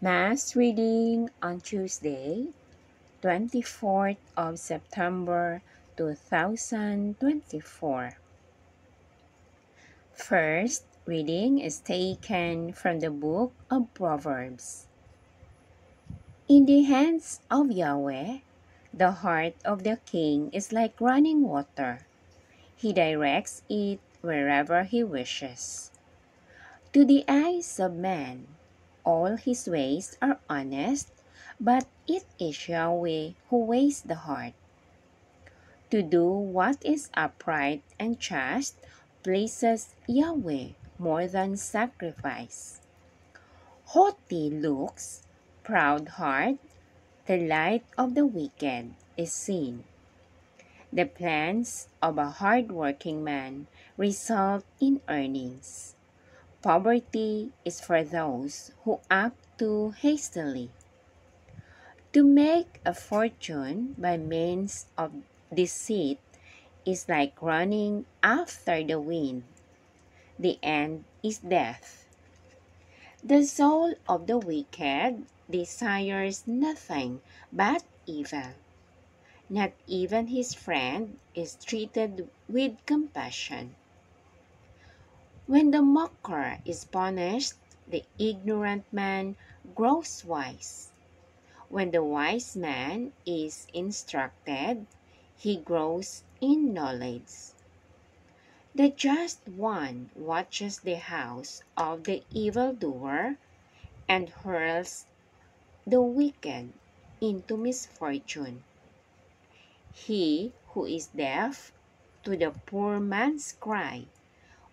Mass reading on Tuesday, 24th of September 2024. First reading is taken from the book of Proverbs. In the hands of Yahweh, the heart of the king is like running water. He directs it wherever he wishes. To the eyes of man, all his ways are honest, but it is Yahweh who weighs the heart. To do what is upright and just pleases Yahweh more than sacrifice. Haughty looks, proud heart, the light of the wicked is seen. The plans of a hard-working man result in earnings. Poverty is for those who act too hastily. To make a fortune by means of deceit is like running after the wind. The end is death. The soul of the wicked desires nothing but evil. Not even his friend is treated with compassion. When the mocker is punished, the ignorant man grows wise. When the wise man is instructed, he grows in knowledge. The just one watches the house of the evildoer and hurls the wicked into misfortune. He who is deaf to the poor man's cry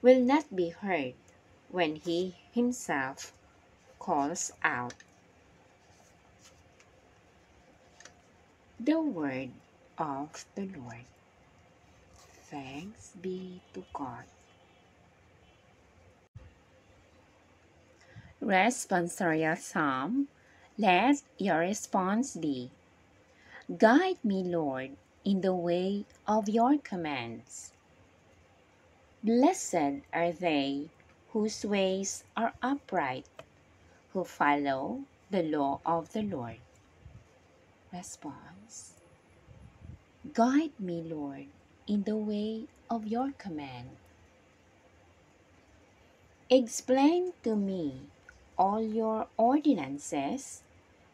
will not be heard when he himself calls out. The word of the Lord. Thanks be to God. Responsorial Psalm. Let your response be, Guide me, Lord, in the way of your commands. Blessed are they whose ways are upright, who follow the law of the Lord. Response. Guide me, Lord, in the way of your command. Explain to me all your ordinances,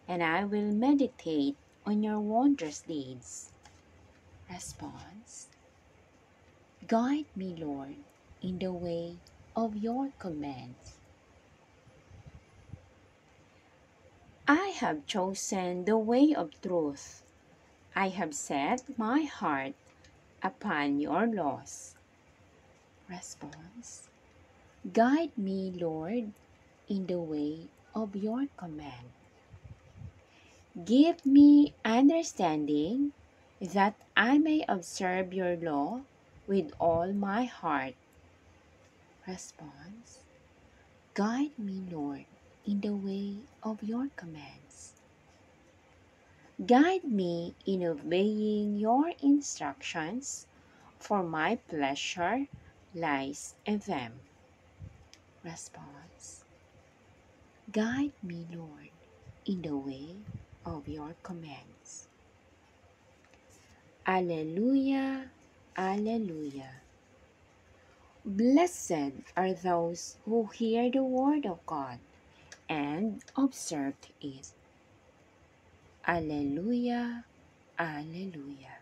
and I will meditate on your wondrous deeds. Response. Guide me, Lord, in the way of your commands. I have chosen the way of truth. I have set my heart upon your laws. Response. Guide me, Lord, in the way of your command. Give me understanding that I may observe your law with all my heart. Response. Guide me, Lord, in the way of your commands. Guide me in obeying your instructions, for my pleasure lies in them. Response. Guide me, Lord, in the way of your commands. Alleluia, Alleluia. Blessed are those who hear the word of God and observe it. Alleluia, Alleluia.